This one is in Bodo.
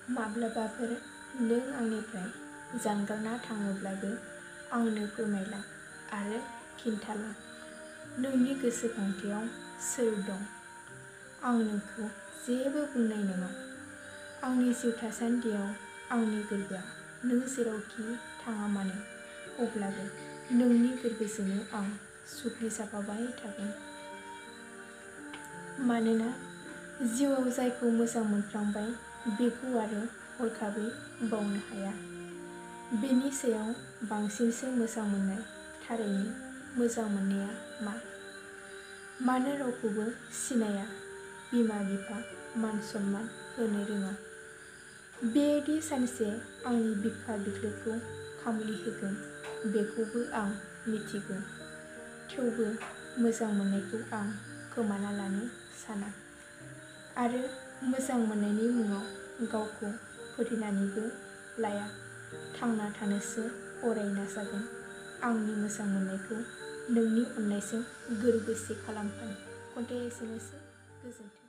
माब्लाबाफोर नों आंनिफ्राय जानगारना थाङोब्लाबो आंनो फोरमायला आरो खिन्थाला नोंनि गोसोखांथियाव सोर दं। आं नोंखौ जेबो बुंनाय नङा। आंनि जिउ थासान्दियाव आंनि गोरबोआ नों जेरावखि थाङा मानो अब्लाबो नोंनि गोरबोजोंनो आं सुग्लायजाफाबाय थागोन। मानोना जिउआव जायखौ मोजां मोनफ्लांबाय बेखौ आरो हरखाबै बावनो हाया। बेनि सायाव बांसिनसो मोजां मोननाय। थारैनो मोजां मोननाया मा? मानो रावखौबो सिनाया, बिमा बिफा मान सनमान होनो रोङा। बेदि सानसे आंनि बिखा बिख्लोखौ खामग्लिहोगोन बेखौबो आं मिथिगौ। थेवबो मोजां मोननायखौ आं खोमाना लानो साना। आरो मोजां मोननायनि मुङाव गावखौ फोथैनानैबो लाया। थांना थानोसो अराय नाजागोन। आंनि मोजां मोननायखौ नोंनि अननायजों गोरबोसे खालामफानो। खन्थाइया एसेनोसै। गोजोन्थों।